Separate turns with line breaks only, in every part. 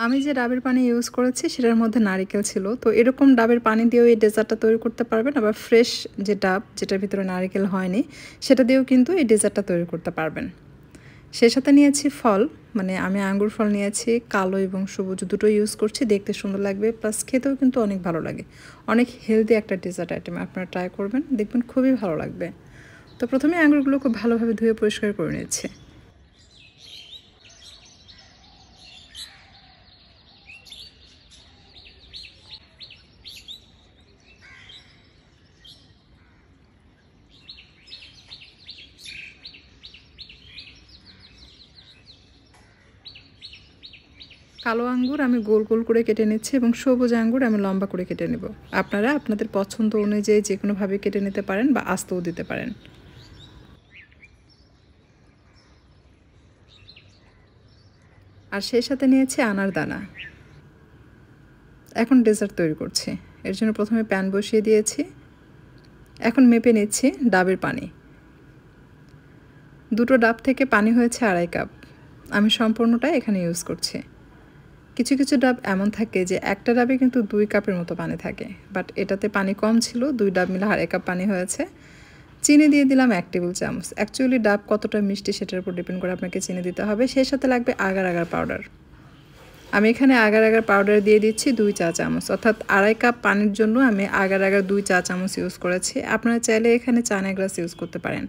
আমি যে ডাবের পানি ইউজ করেছি সেটার মধ্যে নারিকেল ছিল। তো এরকম ডাবের পানি দিয়েও এই ডেজার্টটা তৈরি করতে পারবেন। আবার ফ্রেশ যে ডাব যেটার ভিতরে নারিকেল হয়নি সেটা দিয়েও কিন্তু এই ডেজার্টটা তৈরি করতে পারবেন। সেই সাথে নিয়েছি ফল, মানে আমি আঙ্গুর ফল নিয়েছি, কালো এবং সবুজ দুটো ইউজ করছি, দেখতে সুন্দর লাগবে প্লাস খেতেও কিন্তু অনেক ভালো লাগে। অনেক হেলদি একটা ডেজার্ট আইটেম, আপনারা ট্রাই করবেন, দেখবেন খুবই ভালো লাগবে। তো প্রথমে আঙ্গুরগুলো খুব ভালোভাবে ধুয়ে পরিষ্কার করে নিচ্ছি। কালো আঙ্গুর আমি গোল গোল করে কেটে নিচ্ছি এবং সবুজ আঙ্গুর আমি লম্বা করে কেটে নেব। আপনারা আপনাদের পছন্দ অনুযায়ী যে কোনোভাবে কেটে নিতে পারেন বা আস্তেও দিতে পারেন। আর সেই সাথে নিয়েছি আনার দানা। এখন ডেজার্ট তৈরি করছি, এর জন্য প্রথমে প্যান বসিয়ে দিয়েছি। এখন মেপে নিচ্ছি ডাবের পানি। দুটো ডাব থেকে পানি হয়েছে 2.5 কাপ। আমি সম্পূর্ণটা এখানে ইউজ করছি। কিছু কিছু ডাব এমন থাকে যে একটা ডাবে কিন্তু 2 কাপের মতো পানি থাকে, বাট এটাতে পানি কম ছিল, 2 ডাব মিলে 2.5 কাপ পানি হয়েছে। চিনি দিয়ে দিলাম 1 টেবিল চামচ। অ্যাকচুয়ালি ডাব কতটা মিষ্টি সেটার উপর ডিপেন্ড করে আপনাকে চিনি দিতে হবে। সেই সাথে লাগবে আগার আগার পাউডার। আমি এখানে আগার আগার পাউডার দিয়ে দিচ্ছি 2 চা চামচ, অর্থাৎ 2.5 কাপ পানির জন্য আমি আগার আগার 2 চা চামচ ইউজ করেছি। আপনারা চাইলে এখানে চায়না গ্লাস ইউজ করতে পারেন,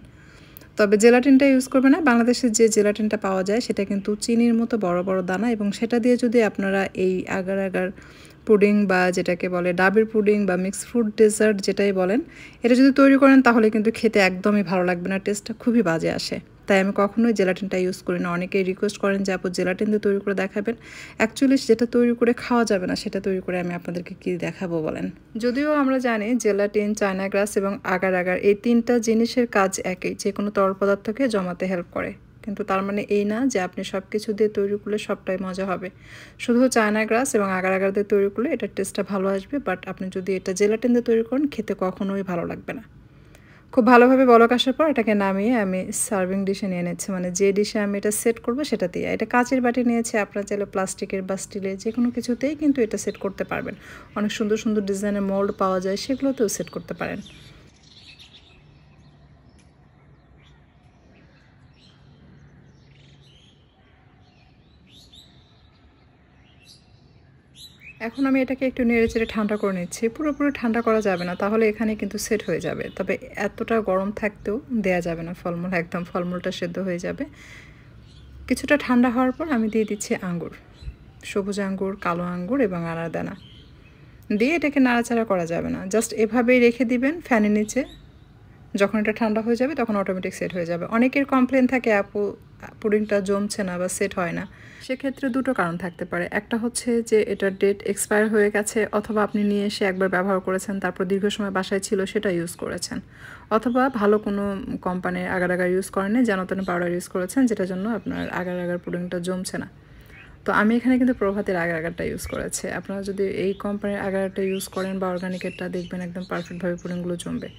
তবে জেলাটিনটা ইউজ করবে না। বাংলাদেশের যে জেলাটিনটা পাওয়া যায় সেটা কিন্তু চিনির মতো বড় বড় দানা, এবং সেটা দিয়ে যদি আপনারা এই আগার আগার পুডিং বা যেটাকে বলে ডাবের পুডিং বা মিক্স ফ্রুট ডেজার্ট যেটাই বলেন, এটা যদি তৈরি করেন তাহলে কিন্তু খেতে একদমই ভালো লাগবে না, টেস্টটা খুবই বাজে আসে। তাই আমি কখনোই জেলাটিনটা ইউজ করি না। অনেকেই রিকোয়েস্ট করেন যে আপু জেলাটিন দিয়ে তৈরি করে দেখাবেন। অ্যাকচুয়ালি যেটা তৈরি করে খাওয়া যাবে না সেটা তৈরি করে আমি আপনাদেরকে কী দেখাবো বলেন। যদিও আমরা জানি জেলাটিন, চায়না গ্রাস এবং আগার আগার এই 3টা জিনিসের কাজ একই, যে কোনো তরল পদার্থকে জমাতে হেল্প করে। কিন্তু তার মানে এই না যে আপনি সব কিছু দিয়ে তৈরি করলে সবটাই মজা হবে। শুধু চায়না গ্রাস এবং আগার আগার দিয়ে তৈরি করলে এটার টেস্টটা ভালো আসবে, বাট আপনি যদি এটা জেলাটিন দিয়ে তৈরি করেন খেতে কখনোই ভালো লাগবে না। খুব ভালোভাবে বলক আসার পর এটাকে নামিয়ে আমি সার্ভিং ডিশে নিয়ে নিচ্ছি, মানে যে ডিশে আমি এটা সেট করবো সেটা দিয়ে। এটা কাচের বাটি নিয়েছি, আপনারা চাইলে প্লাস্টিকের বা স্টিলের যে কোনো কিছুতেই কিন্তু এটা সেট করতে পারবেন। অনেক সুন্দর সুন্দর ডিজাইনের মোল্ড পাওয়া যায়, সেগুলোতেও সেট করতে পারেন। এখন আমি এটাকে একটু নেড়েচেড়ে ঠান্ডা করে নিচ্ছি। পুরোপুরি ঠান্ডা করা যাবে না, তাহলে এখানে কিন্তু সেট হয়ে যাবে। তবে এতটা গরম থাকতেও দেয়া যাবে না ফলমূল, একদম ফলমূলটা সেদ্ধ হয়ে যাবে। কিছুটা ঠান্ডা হওয়ার পর আমি দিয়ে দিচ্ছি আঙ্গুর, সবুজ আঙ্গুর, কালো আঙ্গুর এবং আনারদানা দিয়ে এটাকে নাড়াচাড়া করা যাবে না, জাস্ট এভাবেই রেখে দিবেন ফ্যানের নিচে। যখন এটা ঠান্ডা হয়ে যাবে তখন অটোমেটিক সেট হয়ে যাবে। অনেকের কমপ্লেন থাকে আপু পুডিংটা জমছে না বা সেট হয় না। সেক্ষেত্রে দুটো কারণ থাকতে পারে। একটা হচ্ছে যে এটার ডেট এক্সপায়ার হয়ে গেছে, অথবা আপনি নিয়ে এসে একবার ব্যবহার করেছেন, তারপর দীর্ঘ সময় বাসায় ছিল সেটা ইউজ করেছেন, অথবা ভালো কোনো কোম্পানির আগার আগার ইউজ করেননি, যেন তেন পাউডার ইউজ করেছেন, যেটার জন্য আপনার আগার আগার পুডিংটা জমছে না। তো আমি এখানে কিন্তু প্রভাতের আগার আগারটা ইউজ করেছি। আপনারা যদি এই কোম্পানির আগার আগারটা ইউজ করেন বা অর্গানিকেরটা, দেখবেন একদম পারফেক্টভাবে পুডিংগুলো জমবে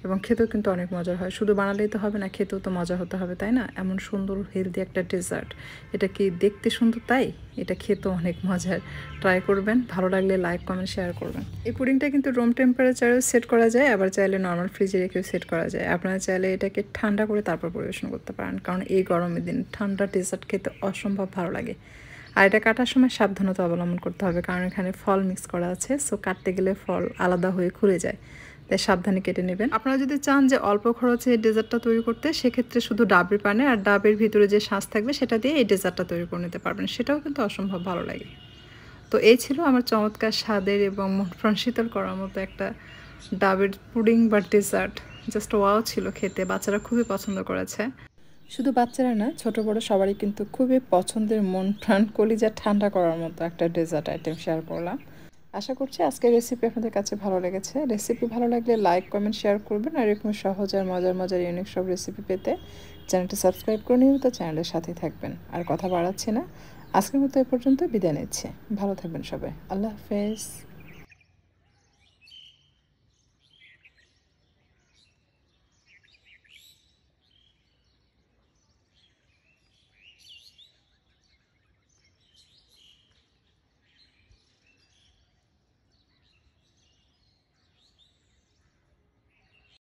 এবং খেতেও কিন্তু অনেক মজার হয়। শুধু বানালেই তো হবে না, খেতেও তো মজা হতে হবে, তাই না? এমন সুন্দর হেলদি একটা ডেজার্ট, এটা কি দেখতে সুন্দর, তাই এটা খেতেও অনেক মজার। ট্রাই করবেন, ভালো লাগলে লাইক, কমেন্ট, শেয়ার করবেন। এই পুডিংটা কিন্তু রুম টেম্পারেচারেও সেট করা যায়, আবার চাইলে নর্মাল ফ্রিজে রেখেও সেট করা যায়। আপনারা চাইলে এটাকে ঠান্ডা করে তারপর পরিবেশন করতে পারেন, কারণ এই গরমের দিন ঠান্ডা ডেজার্ট খেতে অসম্ভব ভালো লাগে। আর এটা কাটার সময় সাবধানতা অবলম্বন করতে হবে, কারণ এখানে ফল মিক্স করা আছে, সো কাটতে গেলে ফল আলাদা হয়ে খুলে যায়, তাই সাবধানে কেটে নেবেন। আপনারা যদি চান যে অল্প খরচে এই ডেজার্টটা তৈরি করতে, সেক্ষেত্রে শুধু ডাবের পানি আর ডাবের ভিতরে যে শাঁস থাকবে সেটা দিয়ে এই ডেজার্টটা তৈরি করে নিতে পারবেন, সেটাও কিন্তু অসম্ভব ভালো লাগে। তো এই ছিল আমার চমৎকার স্বাদের এবং মন প্রাণ শীতল করার মতো একটা ডাবের পুডিং বা ডেজার্ট। জাস্ট ওয়াও ছিল খেতে, বাচ্চারা খুবই পছন্দ করেছে। শুধু বাচ্চারা না, ছোট বড় সবারই কিন্তু খুবই পছন্দের, মন প্রাণ কলিজা ঠান্ডা করার মতো একটা ডেজার্ট আইটেম শেয়ার করলাম। আশা করছি আজকের রেসিপি আপনাদের কাছে ভালো লেগেছে। রেসিপি ভালো লাগলে লাইক, কমেন্ট, শেয়ার করবেন। আর এরকম সহজ আর মজার মজার ইউনিক সব রেসিপি পেতে চ্যানেলটি সাবস্ক্রাইব করে নিয়মিত চ্যানেলের সাথেই থাকবেন। আর কথা বাড়াচ্ছি না, আজকের মতো এ পর্যন্ত বিদায় নিচ্ছি। ভালো থাকবেন সবাই, আল্লাহ হাফেজ।